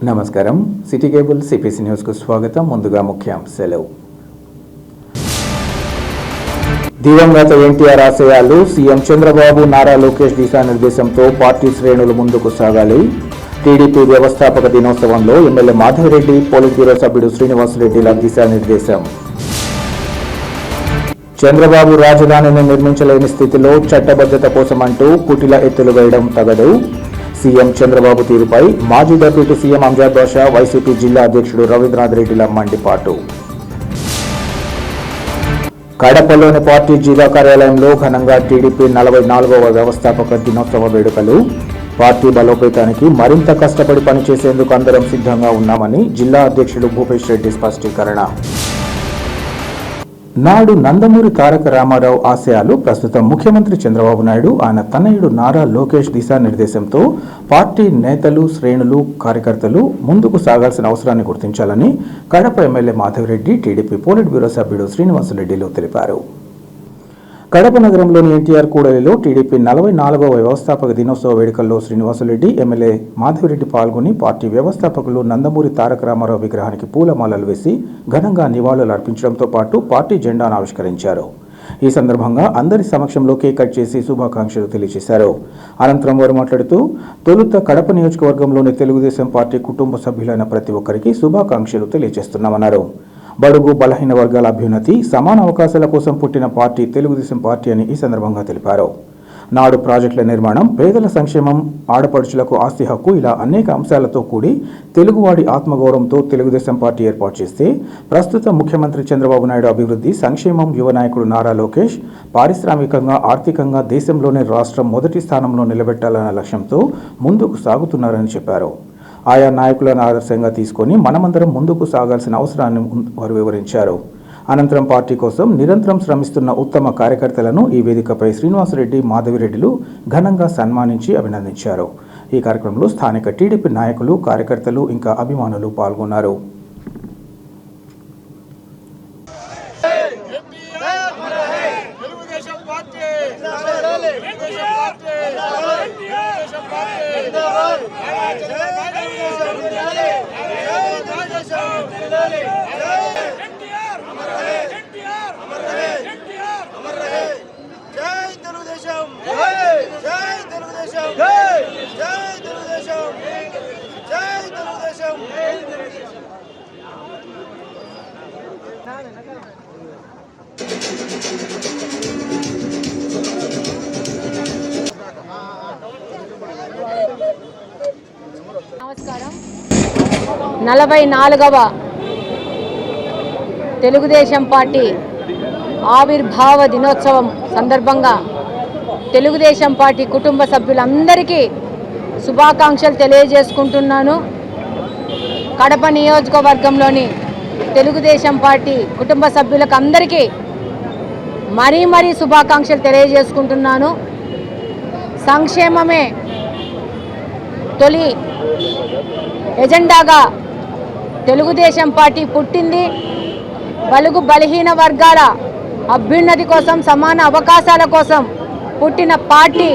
నమస్కారం. City cable CPC news కు స్వాగతం. ముందుగా ముఖ్యాంశాలు. దివంగత ఎన్టీఆర్ ఆశయాలు సీఎం చంద్రబాబు నారా లోకేష్ దిశానిర్దేశంతో పార్టీ శ్రేణులు ముందుకు సాగాలి. టీడీపీ వ్యవస్థాపక దినోత్సవంలో ఎమ్మెల్యే మాధవిరెడ్డి, పోలిట్ బ్యూరో సభ్యుడు శ్రీనివాసరెడ్డిల దిశానిర్దేశం. చంద్రబాబు రాజధానిని నిర్మించలేని స్థితిలో చట్టబద్ధత కోసమంటూ కుటిల ఎత్తులు వేయడం తగదు. సీఎం చంద్రబాబు తీరుపై మాజీ డిప్యూటీ సీఎం అంజాద్ బాషా, వైసీపీ జిల్లా అధ్యక్షుడు రవీంద్రనాథ్ రెడ్డిల మండిపాటు. కడపలోని పార్టీ జిల్లా కార్యాలయంలో ఘనంగా టీడీపీ 44వ వ్యవస్థాపక దినోత్సవ వేడుకలు. పార్టీ బలోపేతానికి మరింత కష్టపడి పనిచేసేందుకు అందరం సిద్ధంగా ఉన్నామని జిల్లా అధ్యక్షుడు భూపేష్ రెడ్డి స్పష్టీకరణ. నాడు నందమూరి తారక రామారావు ఆశయాలు ప్రస్తుతం ముఖ్యమంత్రి చంద్రబాబు నాయుడు, ఆయన తనయుడు నారా లోకేష్ దిశానిర్దేశంతో పార్టీ నేతలు, శ్రేణులు, కార్యకర్తలు ముందుకు సాగాల్సిన అవసరాన్ని గుర్తించాలని Kadapa MLA Madhavi Reddy, TDP polit bureau సభ్యుడు శ్రీనివాసరెడ్డిలు తెలిపారు. కడప నగరంలోని ఎన్టీఆర్ కూడలిలో టీడీపీ 44వ వ్యవస్థాపక దినోత్సవ వేడుకల్లో శ్రీనివాసరెడ్డి, ఎమ్మెల్యే మాధవిరెడ్డి పాల్గొని పార్టీ వ్యవస్థాపకులు నందమూరి తారక రామారావు విగ్రహానికి పూలమాలలు వేసి ఘనంగా నివాళులు అర్పించడంతో పాటు పార్టీ జెండాను ఆవిష్కరించారు. ఈ సందర్భంగా అందరి సమక్షంలో కేక్ కట్ చేసి శుభాకాంక్షలు తెలియజేశారు. అనంతరం వారు మాట్లాడుతూ, తొలుత కడప నియోజకవర్గంలోని తెలుగుదేశం పార్టీ కుటుంబ సభ్యులైన ప్రతి ఒక్కరికి శుభాకాంక్షలు తెలియజేస్తున్నామన్నారు. బడుగు బలహీన వర్గాల అభ్యున్నతి, సమాన అవకాశాల కోసం పుట్టిన పార్టీ తెలుగుదేశం పార్టీ అని ఈ సందర్భంగా తెలిపారు. నాడు ప్రాజెక్టుల నిర్మాణం, పేదల సంక్షేమం, ఆడపడుచులకు ఆస్తి హక్కు ఇలా అనేక అంశాలతో కూడి తెలుగువాడి ఆత్మగౌరవంతో తెలుగుదేశం పార్టీ ఏర్పాటు చేస్తే ప్రస్తుత ముఖ్యమంత్రి చంద్రబాబు నాయుడు అభివృద్ధి, సంక్షేమం, యువ నాయకుడు నారా లోకేష్ పారిశ్రామికంగా, ఆర్థికంగా దేశంలోనే రాష్ట్రం మొదటి స్థానంలో నిలబెట్టాలన్న లక్ష్యంతో ముందుకు సాగుతున్నారని చెప్పారు. ఆయా నాయకులను ఆదర్శంగా తీసుకొని మనమందరం ముందుకు సాగాల్సిన అవసరాన్ని వారు వివరించారు. అనంతరం పార్టీ కోసం నిరంతరం శ్రమిస్తున్న ఉత్తమ కార్యకర్తలను ఈ వేదికపై శ్రీనివాసరెడ్డి, మాధవిరెడ్డిలు ఘనంగా సన్మానించి అభినందించారు. ఈ కార్యక్రమంలో స్థానిక టీడీపీ నాయకులు, కార్యకర్తలు ఇంకా అభిమానులు పాల్గొన్నారు. నమస్కారం. 44వ తెలుగుదేశం పార్టీ ఆవిర్భావ దినోత్సవం సందర్భంగా తెలుగుదేశం పార్టీ కుటుంబ సభ్యులందరికీ శుభాకాంక్షలు తెలియజేసుకుంటున్నాను. కడప నియోజకవర్గంలోని తెలుగుదేశం పార్టీ కుటుంబ సభ్యులకు అందరికీ మరీ శుభాకాంక్షలు తెలియజేసుకుంటున్నాను. సంక్షేమమే తొలి ఎజెండాగా తెలుగుదేశం పార్టీ పుట్టింది. బలుగు బలహీన వర్గాల అభ్యున్నతి కోసం, సమాన అవకాశాల కోసం పుట్టిన పార్టీ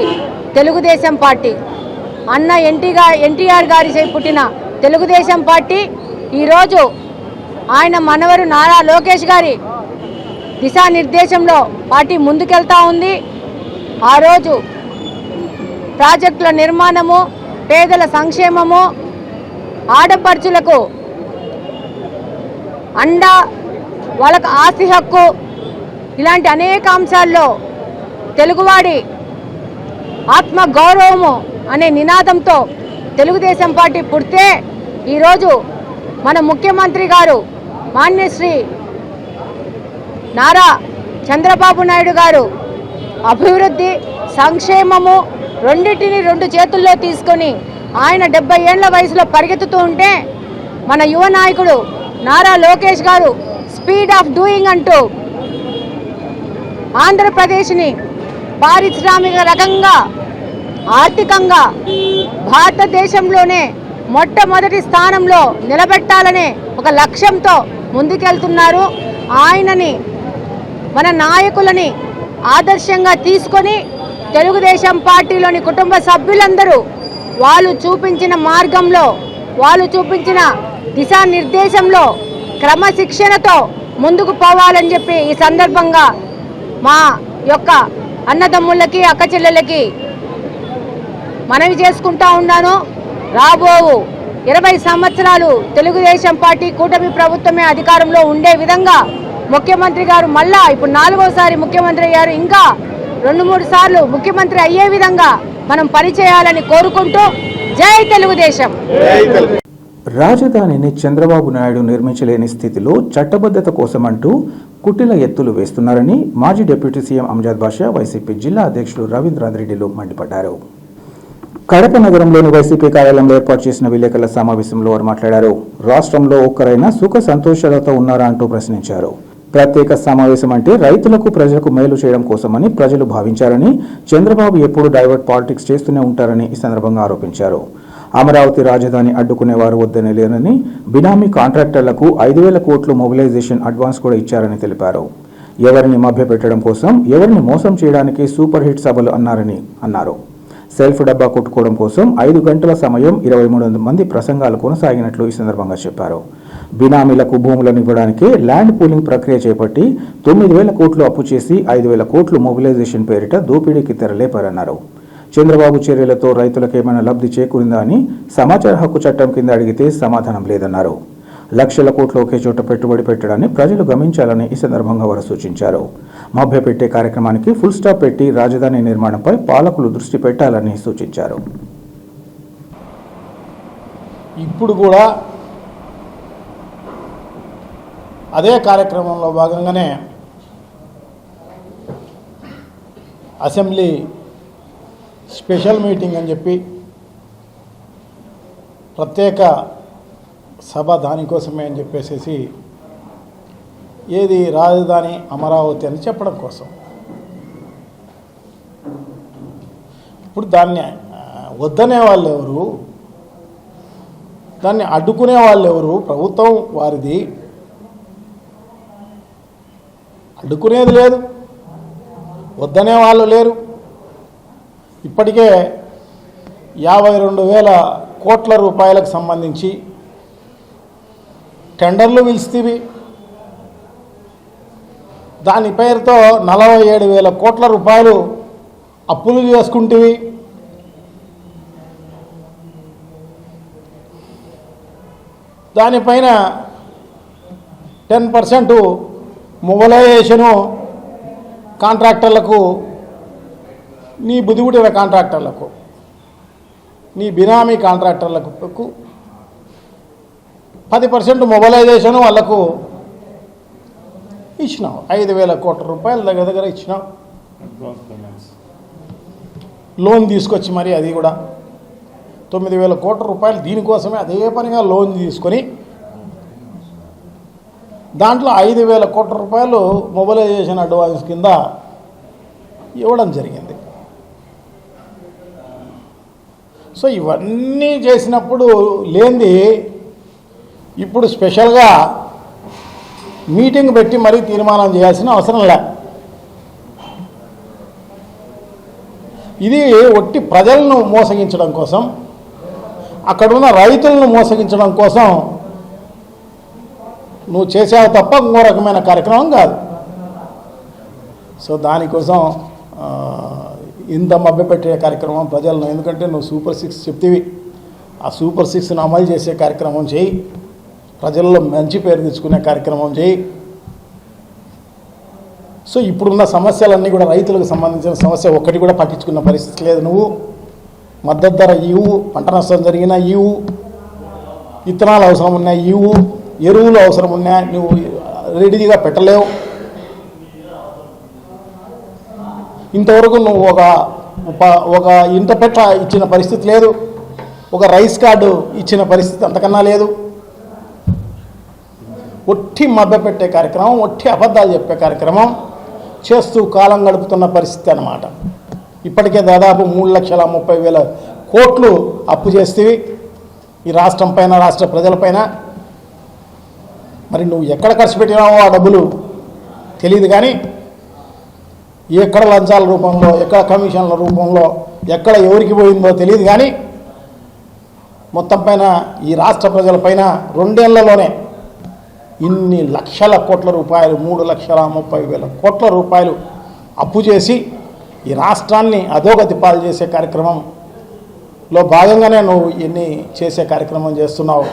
తెలుగుదేశం పార్టీ. అన్న ఎన్టీఆర్ గారి పుట్టిన తెలుగుదేశం పార్టీ ఈరోజు ఆయన మనవరు నారా లోకేష్ గారి దిశానిర్దేశంలో పార్టీ ముందుకెళ్తా ఉంది. ఆ రోజు ప్రాజెక్టుల నిర్మాణము, పేదల సంక్షేమము, ఆడపడుచులకు అండా, వాళ్ళకు ఆస్తి హక్కు ఇలాంటి అనేక అంశాల్లో తెలుగువాడి ఆత్మ గౌరవము అనే నినాదంతో తెలుగుదేశం పార్టీ పుడితే ఈరోజు మన ముఖ్యమంత్రి గారు మాన్యశ్రీ నారా చంద్రబాబు నాయుడు గారు అభివృద్ధి, సంక్షేమము రెండింటిని రెండు చేతుల్లో తీసుకొని ఆయన 70 ఏళ్ల వయసులో పరిగెత్తుతూ ఉంటే మన యువ నాయకుడు నారా లోకేష్ గారు స్పీడ్ ఆఫ్ డూయింగ్ అంటూ ఆంధ్రప్రదేశ్ని పారిశ్రామిక రంగంగా, ఆర్థికంగా భారతదేశంలోనే మొట్టమొదటి స్థానంలో నిలబెట్టాలనే ఒక లక్ష్యంతో ముందుకెళ్తున్నారు. ఆయనని, మన నాయకులని ఆదర్శంగా తీసుకొని తెలుగుదేశం పార్టీలోని కుటుంబ సభ్యులందరూ వాళ్ళు చూపించిన మార్గంలో వాళ్ళు చూపించిన దిశానిర్దేశంలో క్రమశిక్షణతో ముందుకు పోవాలని చెప్పి ఈ సందర్భంగా మా యొక్క అన్నదమ్ములకి అక్క చెల్లెలకి మనవి చేసుకుంటా ఉన్నాను. రాబో 20 సంవత్సరాలు తెలుగుదేశం పార్టీ కూటమి ప్రభుత్వమే అధికారంలో ఉండే విధంగా ముఖ్యమంత్రి గారు మళ్ళా ఇప్పుడు 4వసారి ముఖ్యమంత్రి అయ్యారు, ఇంకా 2-3 సార్లు ముఖ్యమంత్రి అయ్యే విధంగా మనం పనిచేయాలని కోరుకుంటూ జై తెలుగుదేశం. రాజధానిని చంద్రబాబు నాయుడు నిర్మించలేని స్థితిలో చట్టబద్ధత కోసమంటూ కుటిల ఎత్తులు వేస్తున్నారని మాజీ డిప్యూటీ సీఎం అంజద్ బాషా వైసీపీ జిల్లా అధ్యక్షులు రవీంద్రనాథ్ రెడ్డిలు మండిపడ్డారు. కడప నగరంలోని వైసీపీ కార్యాలయంలో ఏర్పాటు చేసిన విలేకరుల సమావేశంలో వారు మాట్లాడారు. రాష్ట్రంలో ఒక్కరైనా సుఖ సంతోషాలతో ఉన్నారా అంటూ ప్రశ్నించారు. ప్రత్యేక సమావేశం అంటే రైతులకు ప్రజలకు మేలు చేయడం కోసమని ప్రజలు భావించారని, చంద్రబాబు ఎప్పుడూ డైవర్ట్ పాలిటిక్స్ చేస్తూనే ఉంటారని ఈ సందర్భంగా ఆరోపించారు. అమరావతి రాజధాని అడ్డుకునేవారు వద్దనే లేరని, బినామీ కాంట్రాక్టర్లకు 5,000 కోట్లు మొబిలైజేషన్ అడ్వాన్స్ కూడా ఇచ్చారని తెలిపారు. ఎవరిని మభ్యపెట్టడం కోసం, ఎవరిని మోసం చేయడానికి సూపర్ హిట్ సభలు అన్నారు. సెల్ఫ్ డబ్బా కొట్టుకోవడం కోసం 5 గంటల సమయం 23 మంది ప్రసంగాలు కొనసాగినట్లు ఈ సందర్భంగా చెప్పారు. బినామీలకు భూములను ఇవ్వడానికి ల్యాండ్ పూలింగ్ ప్రక్రియ చేపట్టి 9,000 కోట్లు అప్పు చేసి 5,000 కోట్లు మొబిలైజేషన్ పేరిట దోపిడీకి తెరలేపారన్నారు. చంద్రబాబు చర్యలతో రైతులకు ఏమైనా లబ్ధి చేకూరిందా అని సమాచార హక్కు చట్టం కింద అడిగితే సమాధానం లేదన్నారు. లక్షల కోట్లు ఒకే చోట పెట్టుబడి పెట్టడాన్ని ప్రజలు గమనించాలని ఈ సందర్భంగా వారు సూచించారు. మభ్యపెట్టే కార్యక్రమానికి ఫుల్ స్టాప్ పెట్టి రాజధాని నిర్మాణంపై పాలకులు దృష్టి పెట్టాలని సూచించారు. ఇప్పుడు కూడా అదే కార్యక్రమంలో భాగంగానే అసెంబ్లీ స్పెషల్ మీటింగ్ అని చెప్పి ప్రత్యేక సభ దానికోసమే అని చెప్పేసి ఏది రాజధాని అమరావతి అని చెప్పడం కోసం. ఇప్పుడు దాన్ని వద్దనే వాళ్ళు ఎవరు, దాన్ని అడ్డుకునే వాళ్ళు ఎవరు? ప్రభుత్వం వారిది, అడ్డుకునేది లేదు, వద్దనే వాళ్ళు లేరు. ఇప్పటికే 52,000 కోట్ల రూపాయలకు సంబంధించి టెండర్లు పిలిస్తేవి, దాని పేరుతో 47,000 కోట్ల రూపాయలు అప్పులు చేసుకుంటేవి. దానిపైన 10% మొబిలైజేషను కాంట్రాక్టర్లకు, నీ బుదిగుడిన కాంట్రాక్టర్లకు, నీ బినామీ కాంట్రాక్టర్లకు 10% మొబిలైజేషను వాళ్ళకు ఇచ్చినావు. 5,000 కోట్ల రూపాయలు దగ్గర ఇచ్చినావు. లోన్ తీసుకొచ్చి మరి అది కూడా 9,000 కోట్ల రూపాయలు దీనికోసమే అదే పనిగా లోన్ తీసుకొని దాంట్లో 5,000 కోట్ల రూపాయలు మొబిలైజేషన్ అడ్వాన్స్ కింద ఇవ్వడం జరిగింది. సో ఇవన్నీ చేసినప్పుడు లేనిది ఇప్పుడు స్పెషల్గా మీటింగ్ పెట్టి మరీ తీర్మానం చేయాల్సిన అవసరం లే. ఇది ఒట్టి ప్రజలను మోసగించడం కోసం, అక్కడున్న రైతులను మోసగించడం కోసం నువ్వు చేసావు తప్ప ఇంకో రకమైన కార్యక్రమం కాదు. సో దానికోసం ఇంత మభ్యపెట్టే కార్యక్రమం ప్రజలను, ఎందుకంటే నువ్వు సూపర్ 6 చెప్తేవి, ఆ సూపర్ 6ను అమలు చేసే కార్యక్రమం చేయి, ప్రజల్లో మంచి పేరు తెచ్చుకునే కార్యక్రమం చేయి. సో ఇప్పుడున్న సమస్యలన్నీ కూడా రైతులకు సంబంధించిన సమస్య ఒక్కటి కూడా పట్టించుకున్న పరిస్థితి లేదు. నువ్వు మద్దతు ధర ఇవ్వు, పంట నష్టం జరిగినా ఇవ్వు, విత్తనాలు అవసరం ఉన్నా ఇవ్వు, ఎరువులు అవసరం ఉన్నా నువ్వు రెడీగా పెట్టలేవు. ఇంతవరకు నువ్వు ఒక ఇంట పెట్ట ఇచ్చిన పరిస్థితి లేదు, ఒక రైస్ కార్డు ఇచ్చిన పరిస్థితి అంతకన్నా లేదు. ఒట్టి మభ్యపెట్టే కార్యక్రమం, ఒట్టి అబద్ధాలు చెప్పే కార్యక్రమం చేస్తూ కాలం గడుపుతున్న పరిస్థితి అన్నమాట. ఇప్పటికే దాదాపు 3,30,000 కోట్లు అప్పు చేస్తేవి ఈ రాష్ట్రం పైన, రాష్ట్ర ప్రజలపైన. మరి నువ్వు ఎక్కడ ఖర్చు పెట్టినావో ఆ డబ్బులు తెలియదు, కానీ ఎక్కడ లంచాల రూపంలో, ఎక్కడ కమిషన్ల రూపంలో, ఎక్కడ ఎవరికి పోయిందో తెలియదు. కానీ మొత్తం పైన ఈ రాష్ట్ర ప్రజలపైన 2 ఏళ్లలోనే ఇన్ని లక్షల కోట్ల రూపాయలు 3,30,000 కోట్ల రూపాయలు అప్పు చేసి ఈ రాష్ట్రాన్ని అధోగతి పాలు చేసే కార్యక్రమంలో భాగంగానే నువ్వు ఇన్ని చేసే కార్యక్రమం చేస్తున్నావు.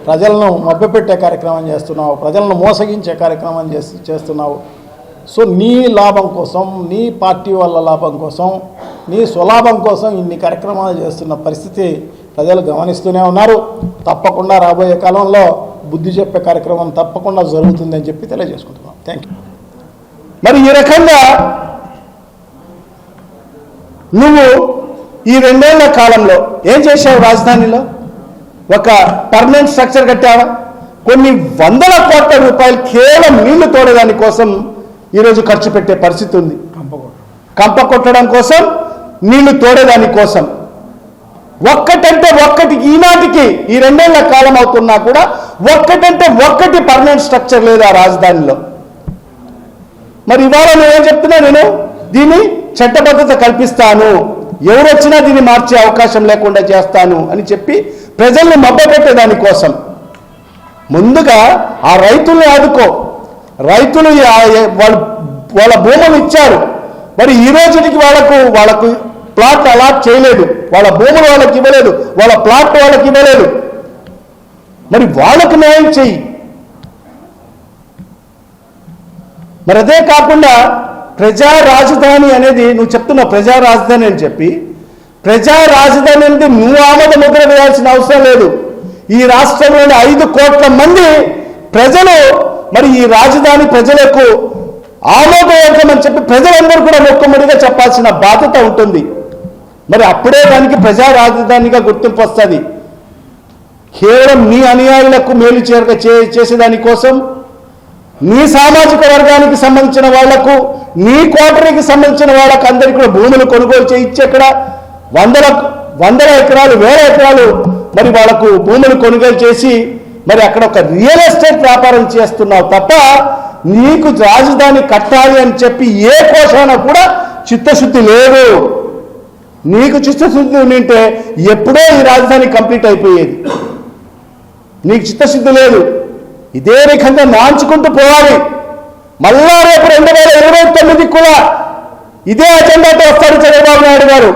ప్రజలను మభ్యపెట్టే కార్యక్రమం చేస్తున్నావు, ప్రజలను మోసగించే కార్యక్రమం చేస్తున్నావు. సో నీ లాభం కోసం, నీ పార్టీ వాళ్ళ లాభం కోసం, నీ స్వలాభం కోసం ఇన్ని కార్యక్రమాలు చేస్తున్న పరిస్థితి ప్రజలు గమనిస్తూనే ఉన్నారు. తప్పకుండా రాబోయే కాలంలో బుద్ధి చెప్పే కార్యక్రమం తప్పకుండా జరుగుతుందని చెప్పి తెలియజేసుకుంటున్నాం. Thank you. మరి ఈ రకంగా నువ్వు ఈ 2 ఏళ్ల కాలంలో ఏం చేశావు? రాజధానిలో ఒక పర్మనెంట్ స్ట్రక్చర్ కట్టావా? కొన్ని వందల కోట్ల రూపాయలు కేవలం నీళ్లు తోడేదాని కోసం ఈరోజు ఖర్చు పెట్టే పరిస్థితి ఉంది. కంప కొట్టడం కోసం, నీళ్లు తోడేదాని కోసం. ఒక్కటంటే ఒక్కటి ఈనాటికి ఈ 2 ఏళ్ల కాలం అవుతున్నా కూడా ఒక్కటంటే ఒక్కటి పర్మనెంట్ స్ట్రక్చర్ లేదు ఆ రాజధానిలో. మరి ఇవాళ నేనేం చెప్తున్నా, నేను దీన్ని చట్టబద్ధత కల్పిస్తాను, ఎవరొచ్చినా దీన్ని మార్చే అవకాశం లేకుండా చేస్తాను అని చెప్పి ప్రజల్ని మభ్యపెట్టేదాని కోసం ముందుగా ఆ రైతుల్ని ఆదుకో. రైతులు వాళ్ళ భూములు ఇచ్చారు, మరి ఈ రోజుకి వాళ్ళకు ప్లాట్ అలాట్ చేయలేదు, వాళ్ళ భూములు వాళ్ళకి ఇవ్వలేదు, వాళ్ళ ప్లాట్ వాళ్ళకి ఇవ్వలేదు. మరి వాళ్ళకు న్యాయం చెయ్యి. మరి అదే కాకుండా ప్రజా రాజధాని అనేది నువ్వు చెప్తున్నావు, ప్రజా రాజధాని అని చెప్పి, ప్రజా రాజధాని అనేది నువ్వు ఆమోద ముద్ర వేయాల్సిన అవసరం లేదు. ఈ రాష్ట్రంలోని 5 కోట్ల మంది ప్రజలు మరి ఈ రాజధాని ప్రజలకు ఆమోదయోగ్యమని చెప్పి ప్రజలందరూ కూడా మొక్కముడిగా చెప్పాల్సిన బాధ్యత ఉంటుంది. మరి అప్పుడే దానికి ప్రజా రాజధానిగా గుర్తింపు వస్తుంది. కేవలం నీ అనుయాయులకు మేలు చేసేదాని కోసం, నీ సామాజిక వర్గానికి సంబంధించిన వాళ్లకు, నీ కోటరీకి సంబంధించిన వాళ్ళకు అందరికీ కూడా భూములు కొనుగోలు చేయించి అక్కడ వందల ఎకరాలు, 1000 ఎకరాలు మరి వాళ్ళకు భూములు కొనుగోలు చేసి మరి అక్కడ ఒక రియల్ ఎస్టేట్ వ్యాపారం చేస్తున్నావు తప్ప నీకు రాజధాని కట్టాలి అని చెప్పి ఏ కోశాన కూడా చిత్తశుద్ధి లేదు. నీకు చిత్తశుద్ధి ఉంటే ఎప్పుడో ఈ రాజధాని కంప్లీట్ అయిపోయేది. నీకు చిత్తశుద్ధి లేదు. ఇదే రకంగా నాంచుకుంటూ పోవాలి. మళ్ళా రేపు 2029 కూడా ఇదే అజెండాతో వస్తాడు చంద్రబాబు నాయుడు గారు.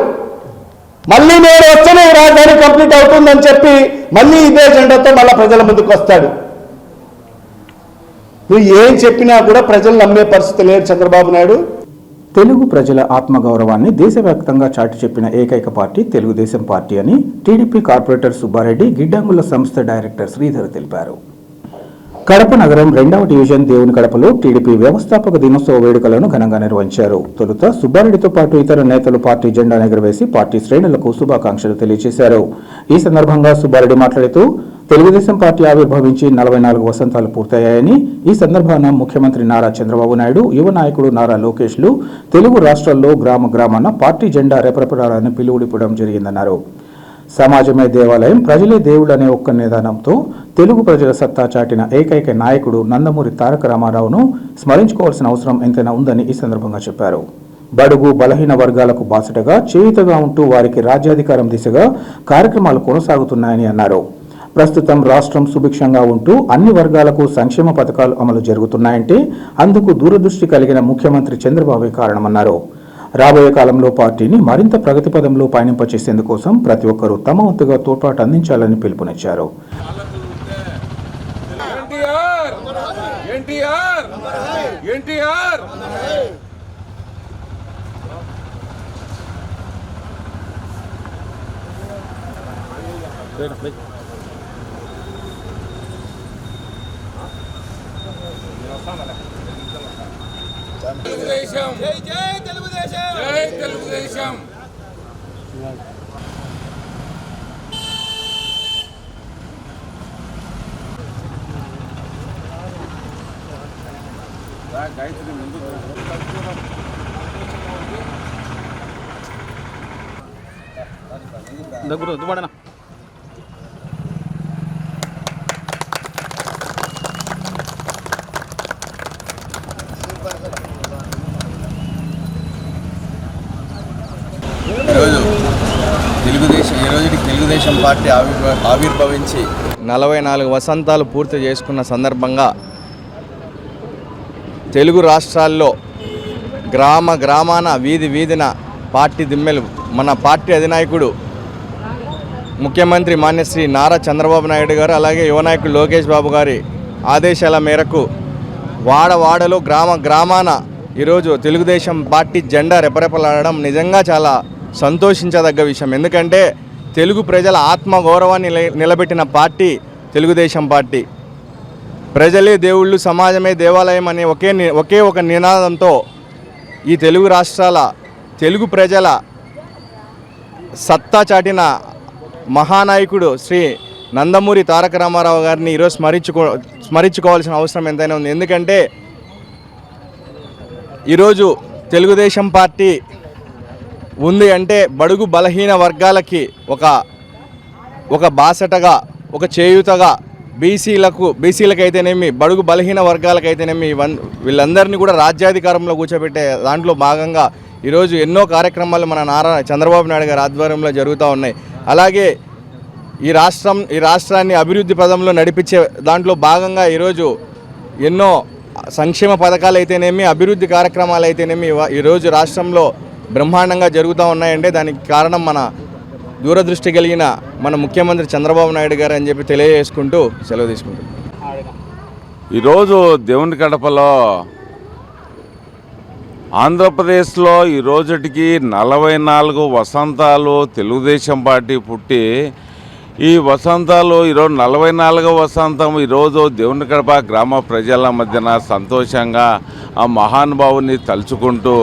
మళ్ళీ నేను వస్తేనే ఈ రాజధాని కంప్లీట్ అవుతుందని చెప్పి మళ్ళీ ఇదే అజెండాతో మళ్ళీ ప్రజల ముందుకు వస్తాడు. నువ్వు ఏం చెప్పినా కూడా ప్రజలు నమ్మే పరిస్థితి లేదు చంద్రబాబు నాయుడు. తెలుగు ప్రజల ఆత్మగౌరవాన్ని దేశవ్యాప్తంగా చాటి చెప్పిన ఏకైక పార్టీ తెలుగుదేశం పార్టీ అని టీడీపీ కార్పొరేటర్ సుబ్బారెడ్డి, గిడ్డంగుల సంస్థ డైరెక్టర్ శ్రీధర్ తెలిపారు. కడప నగరం 2వ డివిజన్ దేవుని కడపలో టీడీపీ వ్యవస్థాపక దినోత్సవ వేడుకలను ఘనంగా నిర్వహించారు. తొలుత సుబ్బారెడ్డితో పాటు ఇతర నేతలు పార్టీ జెండా ఎగురవేసి పార్టీ శ్రేణులకు శుభాకాంక్షలు తెలియజేశారు. ఈ సందర్భంగా సుబ్బారెడ్డి మాట్లాడుతూ తెలుగుదేశం పార్టీ ఆవిర్భవించి 44 వసంతాలు పూర్తయ్యాయని, ఈ సందర్భాన ముఖ్యమంత్రి నారా చంద్రబాబు నాయుడు, యువ నాయకుడు నారా లోకేష్లు తెలుగు రాష్ట్రాల్లో గ్రామాన పార్టీ జెండా రెపరెపడాలని పిలుపునివ్వడం జరిగిందన్నారు. సమాజమే దేవాలయం, ప్రజలే దేవుడు అనే ఒక్క నిదానంతో తెలుగు ప్రజల సత్తా చాటిన ఏకైక నాయకుడు నందమూరి తారక రామారావును స్మరించుకోవాల్సిన అవసరం ఎంతైనా ఉందని ఈ సందర్భంగా చెప్పారు. బడుగు బలహీన వర్గాలకు బాసటగా చేయుతగా ఉంటూ వారికి రాజ్యాధికారం దిశగా కార్యక్రమాలు కొనసాగుతున్నాయని అన్నారు. ప్రస్తుతం రాష్ట్రం సుభిక్షంగా ఉంటూ అన్ని వర్గాలకు సంక్షేమ పథకాలు అమలు జరుగుతున్నాయంటే అందుకు దూరదృష్టి కలిగిన ముఖ్యమంత్రి చంద్రబాబు కారణమన్నారు. రాబోయే కాలంలో పార్టీని మరింత ప్రగతి పదంలో పయనింపచేసేందుకోసం ప్రతి ఒక్కరూ తమ వంతుగా తోడ్పాటు అందించాలని పిలుపునిచ్చారు. తెలుగుదేశం, జై జై తెలుగుదేశం, జై తెలుగుదేశం. గాయత్రి ముందు దగ్గర వద్దుపడనా. ఈరోజు తెలుగుదేశం ఈరోజుకి తెలుగుదేశం పార్టీ ఆవిర్భవించి 44 వసంతాలు పూర్తి చేసుకున్న సందర్భంగా తెలుగు రాష్ట్రాల్లో గ్రామాన వీధిన పార్టీ దిమ్మెలు మన పార్టీ అధినాయకుడు ముఖ్యమంత్రి మాన్యశ్రీ నారా చంద్రబాబు నాయుడు గారు అలాగే యువ నాయకుడు లోకేష్ బాబు గారి ఆదేశాల మేరకు వాడవాడలో గ్రామాన ఈరోజు తెలుగుదేశం పార్టీ జెండా రెపరెపలాడడం నిజంగా చాలా సంతోషించదగ్గ విషయం. ఎందుకంటే తెలుగు ప్రజల ఆత్మగౌరవాన్ని నిలబెట్టిన పార్టీ తెలుగుదేశం పార్టీ. ప్రజలే దేవుళ్ళు, సమాజమే దేవాలయం అనే ఒకే ఒక నినాదంతో ఈ తెలుగు రాష్ట్రాల తెలుగు ప్రజల సత్తా చాటిన మహానాయకుడు శ్రీ నందమూరి తారక రామారావు గారిని ఈరోజు స్మరించుకోవాల్సిన అవసరం ఎంతైనా ఉంది. ఎందుకంటే ఈరోజు తెలుగుదేశం పార్టీ ఉంది అంటే బడుగు బలహీన వర్గాలకి ఒక బాసటగా, ఒక చేయూతగా, బీసీలకైతేనేమి, బడుగు బలహీన వర్గాలకైతేనేమి వీళ్ళందరినీ కూడా రాజ్యాధికారంలో కూర్చోబెట్టే దాంట్లో భాగంగా ఈరోజు ఎన్నో కార్యక్రమాలు మన నారా చంద్రబాబు నాయుడు గారి ఆధ్వర్యంలో జరుగుతూ ఉన్నాయి. అలాగే ఈ రాష్ట్రాన్ని అభివృద్ధి పదంలో నడిపించే దాంట్లో భాగంగా ఈరోజు ఎన్నో సంక్షేమ పథకాలు అయితేనేమి, అభివృద్ధి కార్యక్రమాలు అయితేనేమి ఈరోజు రాష్ట్రంలో బ్రహ్మాండంగా జరుగుతూ ఉన్నాయంటే దానికి కారణం మన దూరదృష్టి కలిగిన మన ముఖ్యమంత్రి చంద్రబాబు నాయుడు గారు అని చెప్పి తెలియజేసుకుంటూ సెలవు తీసుకుంటాం. ఈరోజు దేవుని కడపలో ఆంధ్రప్రదేశ్లో ఈ రోజుటికి 44 వసంతాలు తెలుగుదేశం పార్టీ పుట్టి, ఈ వసంతాలు ఈరోజు 44వ వసంతం ఈరోజు దేవుని కడప గ్రామ ప్రజల మధ్యన సంతోషంగా ఆ మహానుభావుని తలుచుకుంటూ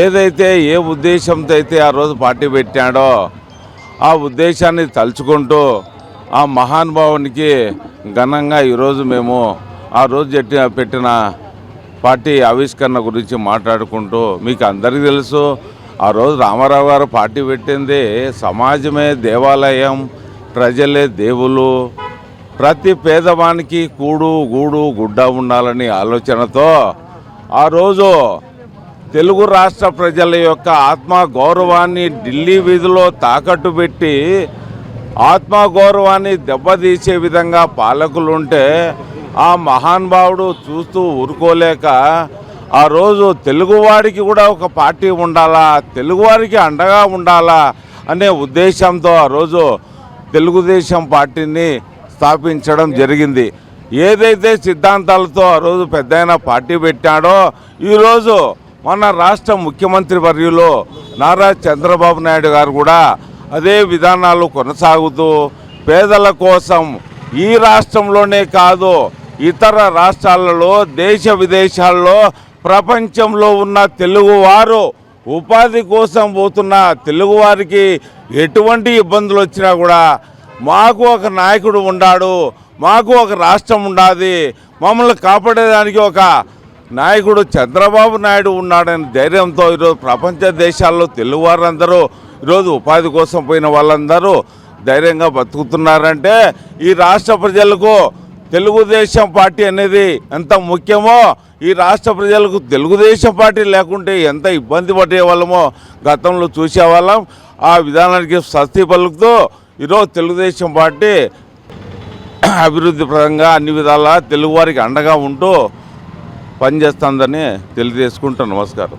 ఏదైతే ఏ ఉద్దేశంతో అయితే ఆ రోజు పార్టీ పెట్టాడో ఆ ఉద్దేశాన్ని తలుచుకుంటూ ఆ మహానుభావునికి ఘనంగా ఈరోజు మేము ఆ రోజు పెట్టిన పార్టీ ఆవిష్కరణ గురించి మాట్లాడుకుంటూ, మీకు అందరికీ తెలుసు ఆ రోజు రామారావు గారు పార్టీ పెట్టింది సమాజమే దేవాలయం, ప్రజలే దేవులు, ప్రతి పేదవానికి కూడు గూడు గుడ్డ ఉండాలని ఆలోచనతో ఆ రోజు తెలుగు రాష్ట్ర ప్రజల యొక్క ఆత్మగౌరవాన్ని ఢిల్లీ వీధిలో తాకట్టు పెట్టి ఆత్మగౌరవాన్ని దెబ్బతీసే విధంగా పాలకులుంటే ఆ మహానుభావుడు చూస్తూ ఊరుకోలేక ఆ రోజు తెలుగువాడికి కూడా ఒక పార్టీ ఉండాలా, తెలుగువారికి అండగా ఉండాలా అనే ఉద్దేశంతో ఆ రోజు తెలుగుదేశం పార్టీని స్థాపించడం జరిగింది. ఏదైతే సిద్ధాంతాలతో ఆ రోజు పెద్దయిన పార్టీ పెట్టాడో ఈరోజు మన రాష్ట్ర ముఖ్యమంత్రి వర్యులు నారా చంద్రబాబు నాయుడు గారు కూడా అదే విధానాలు కొనసాగుతూ పేదల కోసం ఈ రాష్ట్రంలోనే కాదు ఇతర రాష్ట్రాలలో, దేశ విదేశాల్లో, ప్రపంచంలో ఉన్న తెలుగువారు ఉపాధి కోసం పోతున్న తెలుగువారికి ఎటువంటి ఇబ్బందులు వచ్చినా కూడా మాకు ఒక నాయకుడు ఉన్నాడు, మాకు ఒక రాష్ట్రం ఉండాది, మమ్మల్ని కాపాడేదానికి ఒక నాయకుడు చంద్రబాబు నాయుడు ఉన్నాడని ధైర్యంతో ఈరోజు ప్రపంచ దేశాల్లో తెలుగువారందరూ ఈరోజు ఉపాధి కోసం పోయిన వాళ్ళందరూ ధైర్యంగా బతుకుతున్నారంటే ఈ రాష్ట్ర ప్రజలకు తెలుగుదేశం పార్టీ అనేది ఎంత ముఖ్యమో, ఈ రాష్ట్ర ప్రజలకు తెలుగుదేశం పార్టీ లేకుంటే ఎంత ఇబ్బంది పడేవాళ్ళమో గతంలో చూసేవాళ్ళం. ఆ విధానానికి స్వస్తి పలుకుతూ ఈరోజు తెలుగుదేశం పార్టీ అభివృద్ధి పరంగా అన్ని విధాలా తెలుగువారికి అండగా ఉంటూ పనిచేస్తుందని తెలియజేసుకుంటూ నమస్కారం.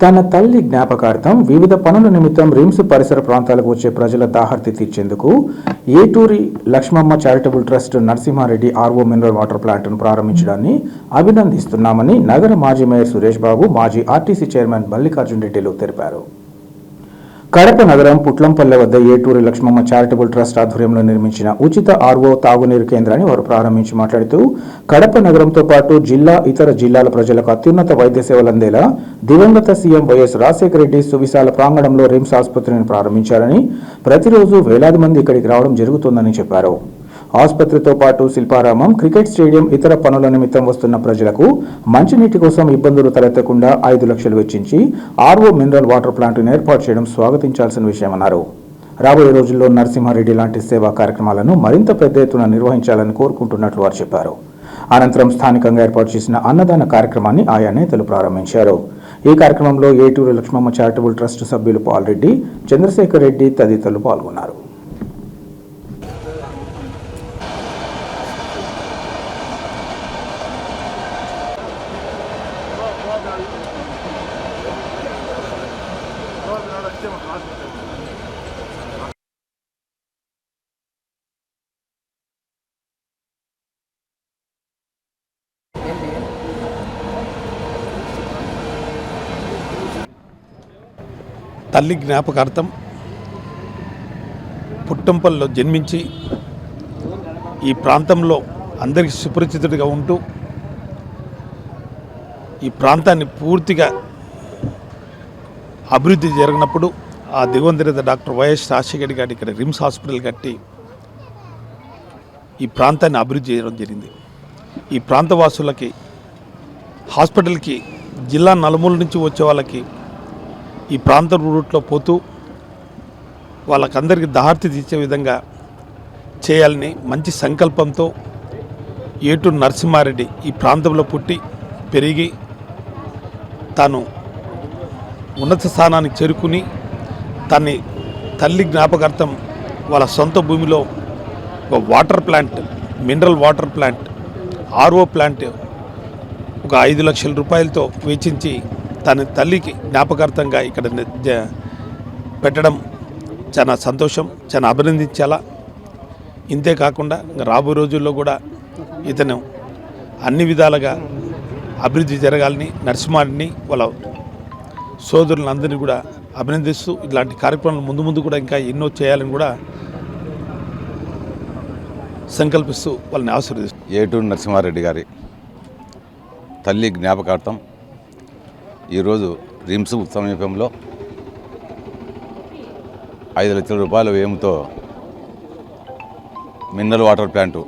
తన తల్లి జ్ఞాపకార్థం వివిధ పనుల నిమిత్తం రిమ్స్ పరిసర ప్రాంతాలకు వచ్చే ప్రజల దాహర్తి తీర్చేందుకు Eturi Lakshmamma charitable trust Narasimhareddy RO mineral water ప్లాంట్ను ప్రారంభించడాన్ని అభినందిస్తున్నామని నగర మాజీ మేయర్ సురేష్ బాబు, మాజీ ఆర్టీసీ చైర్మన్ మల్లికార్జున్ రెడ్డిలు తెలిపారు. కడప నగరం పుట్లంపల్లె వద్ద ఏటూరి లక్ష్మమ్మ చారిటబుల్ ట్రస్ట్ ఆధ్వర్యంలో నిర్మించిన ఉచిత ఆర్ఓ తాగునీరు కేంద్రాన్ని వారు ప్రారంభించి మాట్లాడుతూ కడప నగరంతో పాటు జిల్లా, ఇతర జిల్లాల ప్రజలకు అత్యున్నత వైద్య సేవలు అందేలా దివంగత సీఎం వైఎస్ రాజశేఖర రెడ్డి సువిశాల ప్రాంగణంలో రిమ్స్ ఆసుపత్రిని ప్రారంభించారని, ప్రతిరోజు వేలాది మంది ఇక్కడికి రావడం జరుగుతోందని చెప్పారు. ఆసుపత్రితో పాటు శిల్పారామం, క్రికెట్ స్టేడియం, ఇతర పనుల నిమిత్తం వస్తున్న ప్రజలకు మంచినీటి కోసం ఇబ్బందులు తలెత్తకుండా 5 లక్షలు వెచ్చించి ఆర్ఓ మినరల్ వాటర్ ప్లాంట్ను ఏర్పాటు చేయడం స్వాగతించాల్సిన విషయమన్నారు. రాబోయే రోజుల్లో నరసింహారెడ్డి లాంటి సేవా కార్యక్రమాలను మరింత పెద్ద ఎత్తున నిర్వహించాలని కోరుకుంటున్నట్లు వారు చెప్పారు. అనంతరం స్థానికంగా ఏర్పాటు చేసిన అన్నదాన కార్యక్రమాన్ని ఆయా నేతలు ప్రారంభించారు. ఈ కార్యక్రమంలో ఏటూరు లక్ష్మమ్మ చారిటబుల్ ట్రస్ట్ సభ్యులు పాల్రెడ్డి, చంద్రశేఖర్ రెడ్డి తదితరులు పాల్గొన్నారు. తల్లి జ్ఞాపకార్థం పుట్టంపల్లిలో జన్మించి ఈ ప్రాంతంలో అందరికీ సుపరిచితుడిగా ఉంటూ ఈ ప్రాంతాన్ని పూర్తిగా అభివృద్ధి జరిగినప్పుడు ఆ దివంగత డాక్టర్ వైఎస్ రాజశేఖర్ గారు ఇక్కడ రిమ్స్ హాస్పిటల్ కట్టి ఈ ప్రాంతాన్ని అభివృద్ధి చేయడం జరిగింది. ఈ ప్రాంతవాసులకి హాస్పిటల్కి జిల్లా నలుమూల నుంచి వచ్చే వాళ్ళకి ఈ ప్రాంత రూట్లో పోతూ వాళ్ళకందరికీ దాహార్తి తీర్చే విధంగా చేయాలని మంచి సంకల్పంతో ఏటూరు నరసింహారెడ్డి ఈ ప్రాంతంలో పుట్టి పెరిగి తాను ఉన్నత స్థానానికి చేరుకుని తన్ని తల్లి జ్ఞాపకార్థం వాళ్ళ సొంత భూమిలో ఒక water plant, mineral water plant, RO plant ఒక 5 లక్షల రూపాయలతో వెచ్చించి తన తల్లికి జ్ఞాపకార్థంగా ఇక్కడ పెట్టడం చాలా సంతోషం, చాలా అభినందించాలా. ఇంతే కాకుండా రాబోయే రోజుల్లో కూడా ఇతను అన్ని విధాలుగా అభివృద్ధి జరగాలని నరసింహారెడ్డిని వాళ్ళ సోదరులందరినీ కూడా అభినందిస్తూ ఇలాంటి కార్యక్రమాలు ముందు ముందు కూడా ఇంకా ఎన్నో చేయాలని కూడా సంకల్పిస్తూ వాళ్ళని ఆశీర్వదిస్తూ ఏటూరు నరసింహారెడ్డి గారి తల్లి జ్ఞాపకార్థం ఈరోజు రిమ్స్ సమీపంలో 5 లక్షల రూపాయల వ్యయంతో mineral water plant,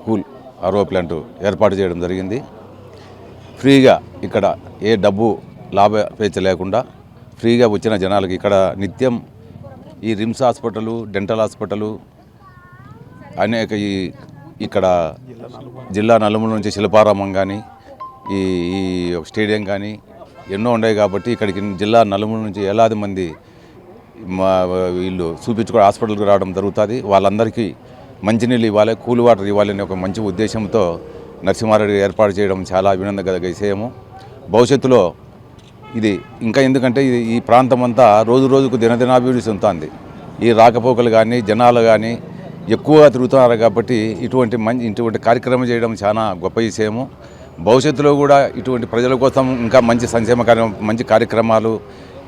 cool RO plant ఏర్పాటు చేయడం జరిగింది. ఫ్రీగా ఇక్కడ ఏ డబ్బు లాభాపేక్ష లేకుండా ఫ్రీగా వచ్చిన జనాలకి ఇక్కడ నిత్యం ఈ రిమ్స్ హాస్పిటలు, డెంటల్ హాస్పిటలు అనేక ఇక్కడ జిల్లా నలుమూల నుంచి శిల్పారామం కానీ ఈ స్టేడియం కానీ ఎన్నో ఉన్నాయి కాబట్టి ఇక్కడికి జిల్లా నలుమూల నుంచి వేలాది మంది వీళ్ళు చూపించుకోవడం హాస్పిటల్కి రావడం జరుగుతుంది. వాళ్ళందరికీ మంచినీళ్ళు ఇవ్వాలి, కూల్ వాటర్ ఇవ్వాలి అనే ఒక మంచి ఉద్దేశంతో నరసింహారెడ్డి ఏర్పాటు చేయడం చాలా అభినందన విషయము. భవిష్యత్తులో ఇది ఇంకా ఎందుకంటే ఈ ప్రాంతం అంతా రోజు రోజుకు దినదినాభివృద్ధి చెందుతుంది. ఈ రాకపోకలు కానీ జనాలు కానీ ఎక్కువగా తిరుగుతున్నారు కాబట్టి ఇటువంటి కార్యక్రమం చేయడం చాలా గొప్ప విషయము. భవిష్యత్తులో కూడా ఇటువంటి ప్రజల కోసం ఇంకా మంచి సంక్షేమ మంచి కార్యక్రమాలు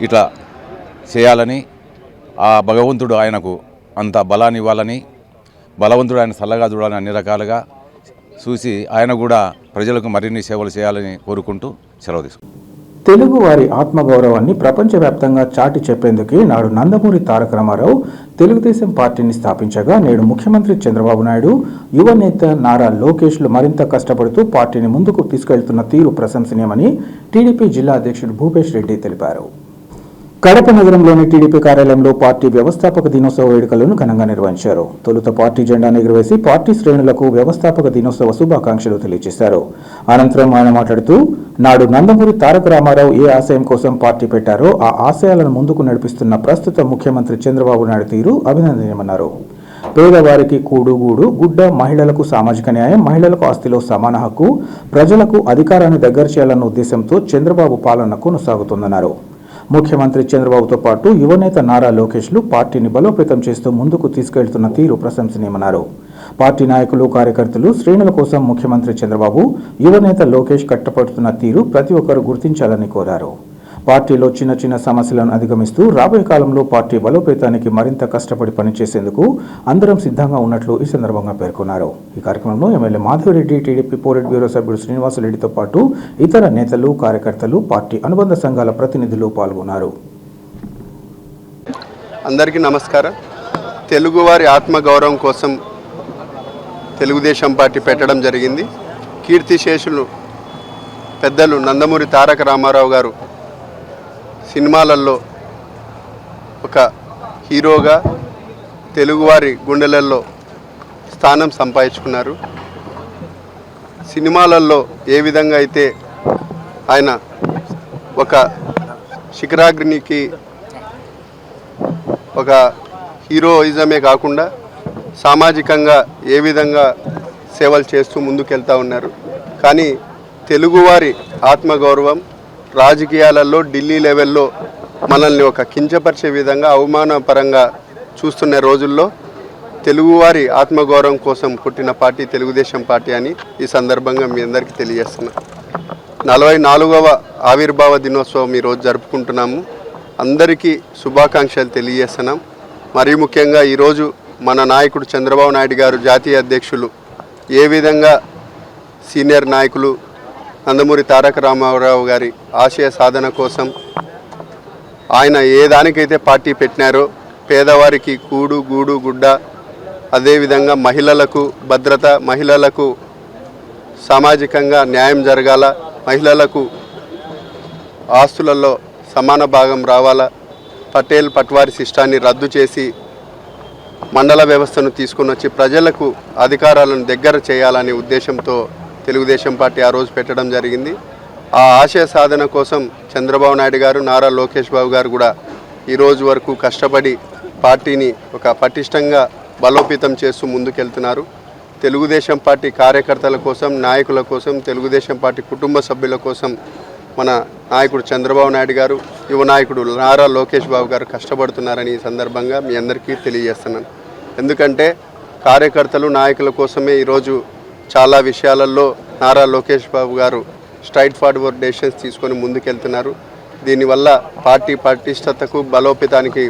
ఇట్లా చేయాలని ఆ భగవంతుడు ఆయనకు అంత బలాన్ని ఇవ్వాలని, బలవంతుడు ఆయన సల్లగా చూడాలని అన్ని రకాలుగా చూసి ఆయన కూడా ప్రజలకు మరిన్ని సేవలు చేయాలని కోరుకుంటూ సెలవు తీసుకుంటాం. తెలుగు వారి ఆత్మగౌరవాన్ని ప్రపంచవ్యాప్తంగా చాటి చెప్పేందుకే నాడు నందమూరి తారక రామారావు తెలుగుదేశం పార్టీని స్థాపించగా నేడు ముఖ్యమంత్రి చంద్రబాబు నాయుడు, యువ నేత నారా లోకేష్లు మరింత కష్టపడుతూ పార్టీని ముందుకు తీసుకెళ్తున్న తీరు ప్రశంసనీయమని టీడీపీ జిల్లా అధ్యక్షుడు భూపేష్ రెడ్డి తెలిపారు. కడప నగరంలోని టీడీపీ కార్యాలయంలో పార్టీ వ్యవస్థాపక దినోత్సవ వేడుకలను ఘనంగా నిర్వహించారు. తొలుత పార్టీ జెండాను ఎగురవేసి పార్టీ శ్రేణులకు వ్యవస్థాపక దినోత్సవ శుభాకాంక్షలు తెలియజేశారు. అనంతరం ఆయన మాట్లాడుతూ నాడు నందమూరి తారక రామారావు ఏ ఆశయం కోసం పార్టీ పెట్టారో ఆ ఆశయాలను ముందుకు నడిపిస్తున్న ప్రస్తుత ముఖ్యమంత్రి చంద్రబాబు నాయుడు తీరు అభినందనీయమన్నారు. పేదవారికి కూడుగూడు, గుడ్డ, మహిళలకు సామాజిక న్యాయం, మహిళలకు ఆస్తిలో సమాన హక్కు, ప్రజలకు అధికారాన్ని దగ్గర చేయాలన్న ఉద్దేశంతో చంద్రబాబు పాలన కొనసాగుతుందన్నారు. ముఖ్యమంత్రి చంద్రబాబుతో పాటు యువనేత నారా లోకేష్లు పార్టీని బలోపేతం చేస్తూ ముందుకు తీసుకెళ్తున్న తీరు ప్రశంసనీయమన్నారు. పార్టీ నాయకులు, కార్యకర్తలు, శ్రేణుల కోసం ముఖ్యమంత్రి చంద్రబాబు, యువనేత లోకేష్ కట్టపడుతున్న తీరు ప్రతి ఒక్కరూ గుర్తించాలని కోరారు. పార్టీలో చిన్న చిన్న సమస్యలను అధిగమిస్తూ రాబోయే కాలంలో పార్టీ బలోపేతానికి మరింత కష్టపడి పనిచేసేందుకు అందరం సిద్ధంగా ఉన్నట్లు ఈ సందర్భంగా పేర్కొన్నారు. ఈ కార్యక్రమంలో MLA Madhavareddy, TDP polit bureau సభ్యుడు శ్రీనివాసరెడ్డితో పాటు ఇతర నేతలు, కార్యకర్తలు, పార్టీ అనుబంధ సంఘాల ప్రతినిధులు పాల్గొన్నారు. అందరికీ నమస్కారం. తెలుగువారి ఆత్మగౌరవం కోసం తెలుగుదేశం పార్టీ పెట్టడం జరిగింది. కీర్తిశేషులు పెద్దలు నందమూరి తారక రామారావు గారు సినిమాలలో ఒక హీరోగా తెలుగువారి గుండెలలో స్థానం సంపాదించుకున్నారు. సినిమాలలో ఏ విధంగా అయితే ఆయన ఒక శిఖరాగ్నికి ఒక హీరోయిజమే కాకుండా సామాజికంగా ఏ విధంగా సేవలు చేస్తూ ముందుకెళ్తూ ఉన్నారు. కానీ తెలుగువారి ఆత్మగౌరవం రాజకీయాలలో ఢిల్లీ లెవెల్లో మనల్ని ఒక కించపరిచే విధంగా అవమానపరంగా చూస్తున్న రోజుల్లో తెలుగువారి ఆత్మగౌరవం కోసం పుట్టిన పార్టీ తెలుగుదేశం పార్టీ అని ఈ సందర్భంగా మీ అందరికీ తెలియజేస్తున్నా. 44వ ఆవిర్భావ దినోత్సవం ఈరోజు జరుపుకుంటున్నాము. అందరికీ శుభాకాంక్షలు తెలియజేస్తున్నాం. మరీ ముఖ్యంగా ఈరోజు మన నాయకుడు చంద్రబాబు నాయుడు గారు జాతీయ అధ్యక్షులు ఏ విధంగా సీనియర్ నాయకులు నందమూరి తారక రామారావు గారి ఆశయ సాధన కోసం ఆయన ఏ దానికైతే పార్టీ పెట్టినారో పేదవారికి కూడు గూడు గుడ్డ, అదేవిధంగా మహిళలకు భద్రత, మహిళలకు సామాజికంగా న్యాయం జరగాల, మహిళలకు ఆస్తులలో సమాన భాగం రావాలా, పటేల్ పట్వారి సిస్టాన్ని రద్దు చేసి మండల వ్యవస్థను తీసుకుని వచ్చి ప్రజలకు అధికారాలను దగ్గర చేయాలనే ఉద్దేశంతో తెలుగుదేశం పార్టీ ఆ రోజు పెట్టడం జరిగింది. ఆ ఆశయ సాధన కోసం చంద్రబాబు నాయుడు గారు, నారా లోకేష్ బాబు గారు కూడా ఈరోజు వరకు కష్టపడి పార్టీని ఒక పటిష్టంగా బలోపేతం చేస్తూ ముందుకెళ్తున్నారు. తెలుగుదేశం పార్టీ కార్యకర్తల కోసం, నాయకుల కోసం, తెలుగుదేశం పార్టీ కుటుంబ సభ్యుల కోసం మన నాయకుడు చంద్రబాబు నాయుడు గారు, యువ నాయకుడు నారా లోకేష్ బాబు గారు కష్టపడుతున్నారని ఈ సందర్భంగా మీ అందరికీ తెలియజేస్తున్నాను. ఎందుకంటే కార్యకర్తలు, నాయకుల కోసమే ఈరోజు చాలా విషయాలలో నారా లోకేష్ బాబు గారు స్ట్రైట్ ఫార్వర్డ్ డెసిషన్స్ తీసుకొని ముందుకెళ్తున్నారు. దీనివల్ల పార్టీ పటిష్టతకు, బలోపేతానికి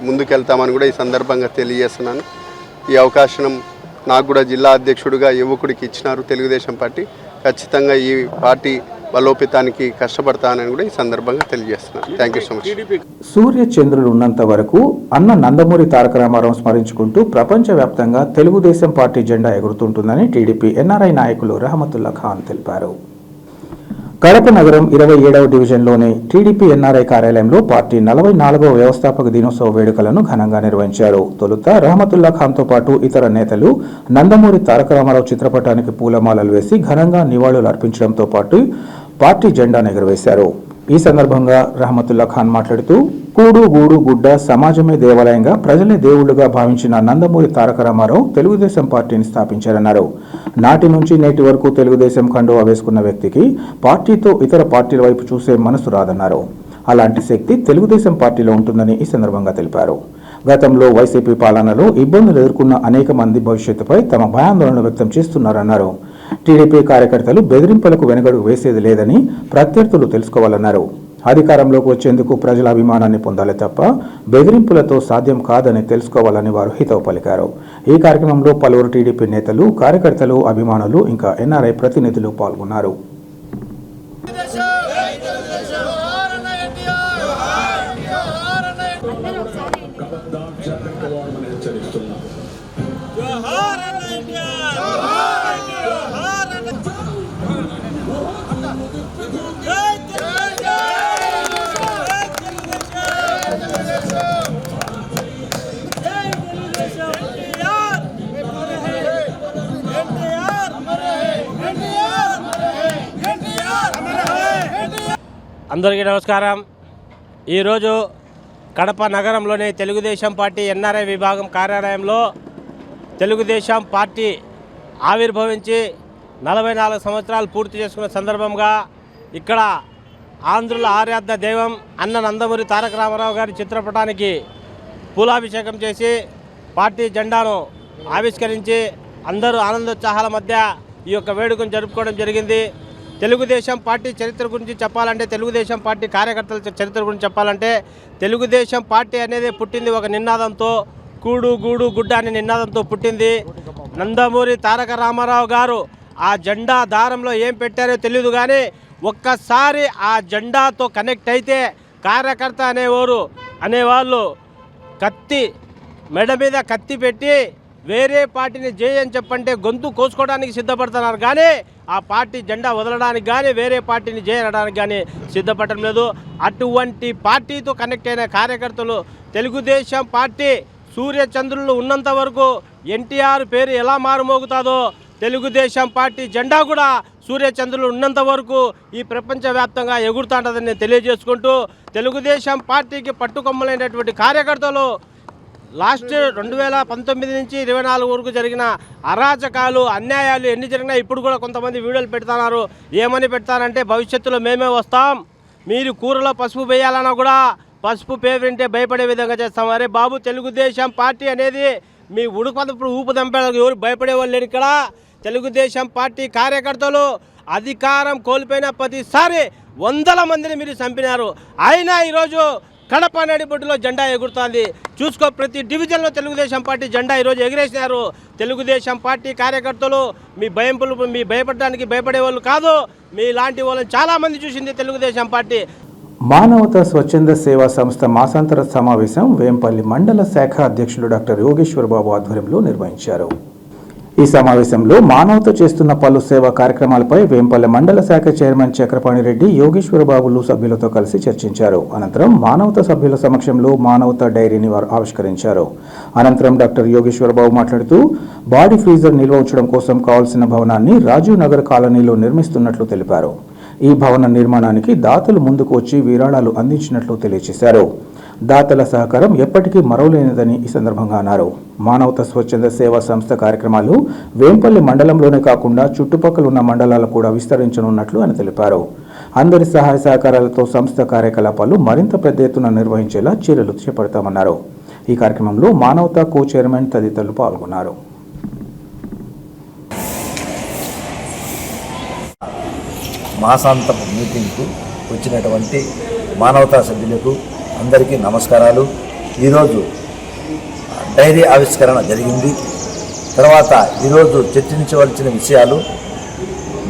ముందుకెళ్తామని కూడా ఈ సందర్భంగా తెలియజేస్తున్నాను. ఈ అవకాశం నాకు కూడా జిల్లా అధ్యక్షుడిగా యువకుడికి ఇచ్చినారు తెలుగుదేశం పార్టీ. ఖచ్చితంగా ఈ పార్టీ బలోపేతానికి కష్టపడతానని కూడా ఈ సందర్భంగా తెలియజేస్తున్నాను. Thank you so much. సూర్య చంద్రులు ఉన్నంత వరకు అన్న నందమూరి తారక రామారావు స్మరించుకుంటూ ప్రపంచవ్యాప్తంగా తెలుగుదేశం పార్టీ జెండా ఎగురుతుంటుందని టీడీపీ ఎన్ఆర్ఐ నాయకులు రహమతుల్లా ఖాన్ తెలిపారు. కడప నగరం 27వ డివిజన్లోని టీడీపీ ఎన్ఆర్ఐ కార్యాలయంలో పార్టీ 44వ వ్యవస్థాపక దినోత్సవ వేడుకలను ఘనంగా నిర్వహించారు. తొలుత రహమతుల్లా ఖాన్తో పాటు ఇతర నేతలు నందమూరి తారక రామారావు చిత్రపటానికి పూలమాలలు వేసి ఘనంగా నివాళులు అర్పించడంతో పాటు పార్టీ జెండాను ఎగురవేశారు. ఈ సందర్భంగా రహమతుల్లా ఖాన్ మాట్లాడుతూ కూడు గూడు గుడ్డ సమాజమే దేవాలయంగా ప్రజలే దేవుళ్లుగా భావించిన నందమూరి తారక రామారావు తెలుగుదేశం పార్టీని స్థాపించారన్నారు. నాటి నుంచి నేటి వరకు తెలుగుదేశం కండువా వేసుకున్న వ్యక్తికి పార్టీతో ఇతర పార్టీల వైపు చూసే మనసు రాదన్నారు. అలాంటి శక్తి తెలుగుదేశం పార్టీలో ఉంటుందని ఈ సందర్భంగా తెలిపారు. గతంలో వైసీపీ పాలనలో ఇబ్బందులు ఎదుర్కొన్న అనేక మంది భవిష్యత్తుపై తమ భయాందోళన వ్యక్తం చేస్తున్నారన్నారు. టీడీపీ కార్యకర్తలు బెదిరింపులకు వెనుగడుగు వేసేది లేదని ప్రత్యర్థులు తెలుసుకోవాలన్నారు. అధికారంలోకి వచ్చేందుకు ప్రజల అభిమానాన్ని పొందాలి తప్ప బెదిరింపులతో సాధ్యం కాదని తెలుసుకోవాలని వారు హితవు పలికారు. ఈ కార్యక్రమంలో పలువురు టీడీపీ నేతలు, కార్యకర్తలు, అభిమానులు ఇంకా ఎన్ఆర్ఐ ప్రతినిధులు పాల్గొన్నారు. అందరికీ నమస్కారం. ఈరోజు కడప నగరంలోని తెలుగుదేశం పార్టీ ఎన్ఆర్ఐ విభాగం కార్యాలయంలో తెలుగుదేశం పార్టీ ఆవిర్భవించి 44 సంవత్సరాలు పూర్తి చేసుకున్న సందర్భంగా ఇక్కడ ఆంధ్రుల ఆరాధ్య దైవం అన్న నందమూరి తారక రామారావు గారి చిత్రపటానికి పూలాభిషేకం చేసి పార్టీ జెండాను ఆవిష్కరించి అందరూ ఆనందోత్సాహాల మధ్య ఈ యొక్క వేడుకను జరుపుకోవడం జరిగింది. తెలుగుదేశం పార్టీ చరిత్ర గురించి చెప్పాలంటే, తెలుగుదేశం పార్టీ కార్యకర్తల చరిత్ర గురించి చెప్పాలంటే, తెలుగుదేశం పార్టీ అనేది పుట్టింది ఒక నినాదంతో, కూడు గూడు గుడ్డ అనే నినాదంతో పుట్టింది. నందమూరి తారక రామారావు గారు ఆ జెండా దారంలో ఏం పెట్టారో తెలియదు, కానీ ఒక్కసారి ఆ జెండాతో కనెక్ట్ అయితే కార్యకర్త అనేవాళ్ళు కత్తి మెడ మీద కత్తి పెట్టి వేరే పార్టీని జయని చెప్పంటే గొంతు కోసుకోవడానికి సిద్ధపడుతున్నారు, కానీ ఆ పార్టీ జెండా వదలడానికి కానీ వేరే పార్టీని జయనడానికి కానీ సిద్ధపడటం లేదు. అటువంటి పార్టీతో కనెక్ట్ అయిన కార్యకర్తలు తెలుగుదేశం పార్టీ సూర్య చంద్రులు ఉన్నంత వరకు ఎన్టీఆర్ పేరు ఎలా మారుమోగుతుందో తెలుగుదేశం పార్టీ జెండా కూడా సూర్యచంద్రులు ఉన్నంత వరకు ఈ ప్రపంచవ్యాప్తంగా ఎగురుతుంటుందని తెలియజేసుకుంటూ తెలుగుదేశం పార్టీకి పట్టుకొమ్మలైనటువంటి కార్యకర్తలు లాస్ట్ 2019 నుంచి 24 వరకు జరిగిన అరాచకాలు అన్యాయాలు ఎన్ని జరిగినా ఇప్పుడు కూడా కొంతమంది వీడియోలు పెడుతున్నారు. ఏమని పెడతారంటే భవిష్యత్తులో మేమే వస్తాం, మీరు కూరలో పసుపు వేయాలన్నా కూడా పసుపు పేరుంటే భయపడే విధంగా చేస్తాం. అరే బాబు, తెలుగుదేశం పార్టీ అనేది మీ ఉడుపదప్పుడు ఊపు దంపేళ్ళకి ఎవరు భయపడేవాళ్ళు లేరు. ఇక్కడ తెలుగుదేశం పార్టీ కార్యకర్తలు అధికారం కోల్పోయిన ప్రతిసారి వందల మందిని మీరు చంపినారు. అయినా ఈరోజు కడప నడిబొడ్డులో జెండా ఎగురుతుంది. చూసుకో, ప్రతి డివిజన్లో తెలుగుదేశం పార్టీ జెండా ఈరోజు ఎగిరేసినారు. తెలుగుదేశం పార్టీ కార్యకర్తలు మీ భయపడడానికి భయపడే వాళ్ళు కాదు, మీ లాంటి వాళ్ళని చాలామంది చూసింది తెలుగుదేశం పార్టీ. మానవతా స్వచ్ఛంద సేవా సంస్థ మాసాంతర సమావేశం వేంపల్లి మండల శాఖ అధ్యక్షులు డాక్టర్ యోగేశ్వరబాబు ఆధ్వర్యంలో నిర్వహించారు. ఈ సమావేశంలో మానవత చేస్తున్న పలు సేవా కార్యక్రమాలపై వేంపల్లి మండల శాఖ చైర్మన్ చక్రపాణి రెడ్డి యోగేశ్వరబాబులు సభ్యులతో కలిసి చర్చించారు. అనంతరం మానవత సభ్యుల సమక్షంలో మానవత డైరీని వారు ఆవిష్కరించారు. అనంతరం డాక్టర్ యోగేశ్వరబాబు మాట్లాడుతూ బాడీ ఫ్రీజర్ నిల్వ ఉంచడం కోసం కావాల్సిన భవనాన్ని రాజీవ్ నగర్ కాలనీలో నిర్మిస్తున్నట్లు తెలిపారు. ఈ భవన నిర్మాణానికి దాతలు ముందుకు వచ్చి విరాళాలు అందించినట్లు తెలియజేశారు. దాతల సహకారం ఎప్పటికీ మరవలేనిదని ఈ సందర్భంగా అన్నారు. మానవత స్వచ్ఛంద సేవా సంస్థ కార్యక్రమాలు వేంపల్లి మండలంలోనే కాకుండా చుట్టుపక్కల ఉన్న మండలాలు కూడా విస్తరించనున్నట్లు ఆయన తెలిపారు. అందరి సహాయ సహకారాలతో సంస్థ కార్యకలాపాలు మరింత పెద్ద ఎత్తున నిర్వహించేలా చర్యలు చేపడతామన్నారు. ఈ కార్యక్రమంలో మానవత కో చైర్మన్ తదితరులు పాల్గొన్నారు. మాసాంత మీటింగ్కు వచ్చినటువంటి మానవతా సభ్యులకు అందరికీ నమస్కారాలు. ఈరోజు డైరీ ఆవిష్కరణ జరిగింది. తర్వాత ఈరోజు చర్చించవలసిన విషయాలు,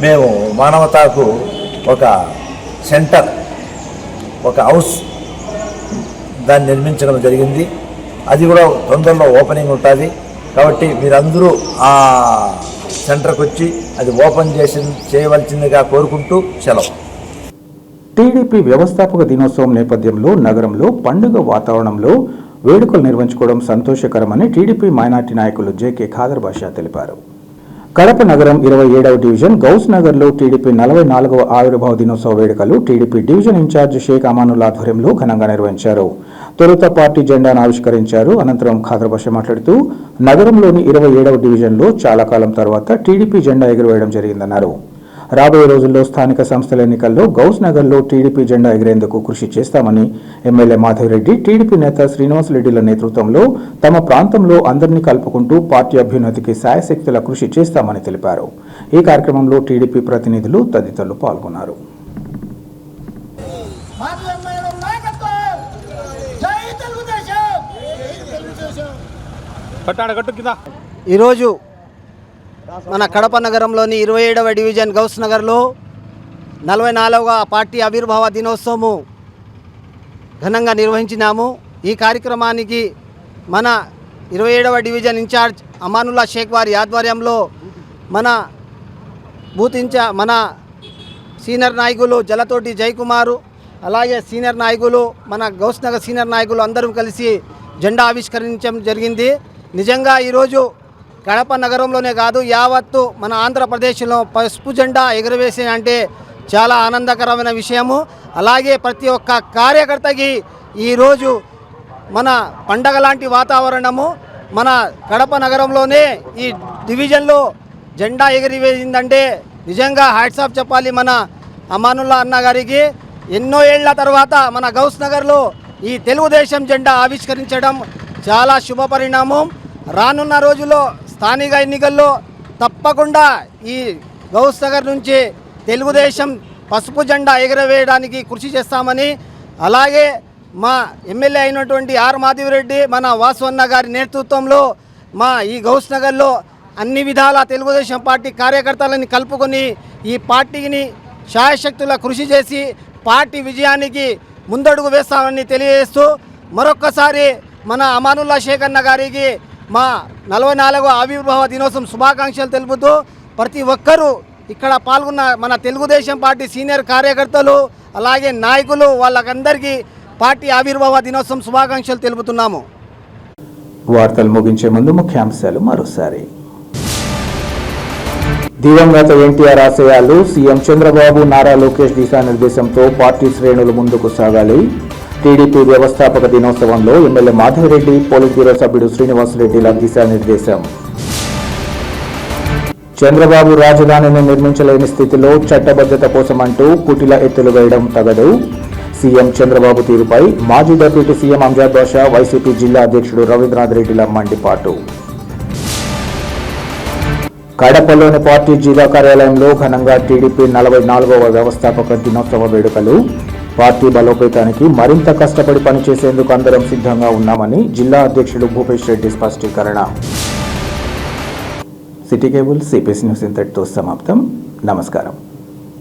మేము మానవతాకు ఒక సెంటర్, ఒక హౌస్ దాన్ని నిర్మించడం జరిగింది. అది కూడా తొందరలో ఓపెనింగ్ ఉంటుంది. కాబట్టి మీరందరూ ఆ సెంటర్కి వచ్చి అది ఓపెన్ చేయవలసిందిగా కోరుకుంటూ సెలవు. టీడీపీ వ్యవస్థాపక దినోత్సవం నేపథ్యంలో నగరంలో పండుగ వాతావరణంలో వేడుకలు నిర్వహించుకోవడం సంతోషకరమని టీడీపీ మైనార్టీ నాయకులు జేకే ఖాదర్ బాషా తెలిపారు. కడప నగరం 27వ డివిజన్ గౌస్ నగర్లో టీడీపీ 44వ ఆవిర్భావ దినోత్సవ వేడుకలు TDP division incharge Sheikh Amanullah ఆధ్వర్యంలో ఘనంగా నిర్వహించారు. తొలుత పార్టీ జెండాను ఆవిష్కరించారు. అనంతరం ఖాదర్ బాషా మాట్లాడుతూ నగరంలోని 27వ డివిజన్లో చాలా కాలం తర్వాత టీడీపీ జెండా ఎగురవేయడం జరిగిందన్నారు. రాబోయే రోజుల్లో స్థానిక సంస్థల ఎన్నికల్లో గౌస్ నగర్లో టీడీపీ జెండా ఎగిరేందుకు కృషి చేస్తామని ఎమ్మెల్యే మాధవిరెడ్డి, టీడీపీ నేత శ్రీనివాసరెడ్డిల నేతృత్వంలో తమ ప్రాంతంలో అందరినీ కలుపుకుంటూ పార్టీ అభ్యున్నతికి శాయశక్తుల కృషి చేస్తామని తెలిపారు. ఈ కార్యక్రమంలో టీడీపీ ప్రతినిధులు తదితరులు పాల్గొన్నారు. ఈరోజు మన కడప నగరంలోని 27వ డివిజన్ గౌస్ నగర్లో 44వ పార్టీ ఆవిర్భావ దినోత్సవము ఘనంగా నిర్వహించినాము. ఈ కార్యక్రమానికి మన 27వ డివిజన్ ఇన్ఛార్జ్ అమానుల్లా షేక్ వారి ఆధ్వర్యంలో మన మన సీనియర్ నాయకులు జలతోటి జయకుమారు, అలాగే సీనియర్ నాయకులు మన గౌస్ నగర్ సీనియర్ నాయకులు అందరూ కలిసి జెండా ఆవిష్కరించడం జరిగింది. నిజంగా ఈరోజు కడప నగరంలోనే కాదు, యావత్తు మన ఆంధ్రప్రదేశ్లో పసుపు జెండా ఎగురవేసి అంటే చాలా ఆనందకరమైన విషయము. అలాగే ప్రతి ఒక్క కార్యకర్తకి ఈరోజు మన పండగ లాంటి వాతావరణము. మన కడప నగరంలోనే ఈ డివిజన్లో జెండా ఎగిరివేసిందంటే నిజంగా హ్యాట్స్ ఆఫ్ చెప్పాలి మన అమానుల్లా అన్న గారికి. ఎన్నో ఏళ్ల తర్వాత మన గౌస్ నగర్లో ఈ తెలుగుదేశం జెండా ఆవిష్కరించడం చాలా శుభ పరిణామం. రానున్న రోజుల్లో స్థానిక ఎన్నికల్లో తప్పకుండా ఈ గౌస్ నగర్ నుంచి తెలుగుదేశం పసుపు జెండా ఎగురవేయడానికి కృషి చేస్తామని, అలాగే మా ఎమ్మెల్యే అయినటువంటి ఆర్ మాధవిరెడ్డి మన వాసవన్న గారి నేతృత్వంలో మా ఈ గౌస్ నగర్లో అన్ని విధాల తెలుగుదేశం పార్టీ కార్యకర్తలని కలుపుకొని ఈ పార్టీని శాయశక్తుల కృషి చేసి పార్టీ విజయానికి ముందడుగు వేస్తామని తెలియజేస్తూ మరొక్కసారి మన అమానుల్లా షేక్ అన్న గారికి మా 44వ ఆవిర్భావ దినోత్సవం శుభాకాంక్షలు తెలుపుతూ ప్రతి ఒక్కరూ ఇక్కడ పాల్గొన్న మన తెలుగుదేశం పార్టీ సీనియర్ కార్యకర్తలు అలాగే నాయకులు వాళ్ళకందరికీ పార్టీ ఆవిర్భావ దినోత్సవం శుభాకాంక్షలు తెలుపుతున్నాము. వార్తలు ముగించే ముందు ముఖ్యాంశాలు మరోసారి. దివంగత ఎన్టీఆర్ ఆశయాలు సీఎం చంద్రబాబు నారా లోకేష్ దిశానిర్దేశంతో పార్టీ శ్రేణులు ముందుకు సాగాలి. టీడీపీ వ్యవస్థాపక దినోత్సవంలో ఎమ్మెల్యే మాధవరెడ్డి, పోలిట్ బ్యూరో సభ్యుడు శ్రీనివాసరెడ్డిల దిశానిర్దేశం. చంద్రబాబు రాజధానిని నిర్మించలేని స్థితిలో చట్టబద్ధత కోసమంటూ కుటిల ఎత్తులు వేయడం తగదు. సీఎం చంద్రబాబు తీరుపై మాజీ డిప్యూటీ సీఎం అంజాద్ బాషా, వైసీపీ జిల్లా అధ్యక్షుడు రవీంద్రనాథ్ రెడ్డిల మండిపాటు. కడపలోని పార్టీ జిల్లా కార్యాలయంలో ఘనంగా టీడీపీ 44వ వ్యవస్థాపక దినోత్సవ వేడుకలు. పార్టీ బలోపేతానికి మరింత కష్టపడి పనిచేసేందుకు అందరం సిద్ధంగా ఉన్నామని జిల్లా అధ్యక్షుడు భూపేష్ రెడ్డి స్పష్టీకరణ. సిటీ కేబుల్ సిపిఎస్ న్యూస్ ఇంతటితో సమాప్తం. నమస్కారం.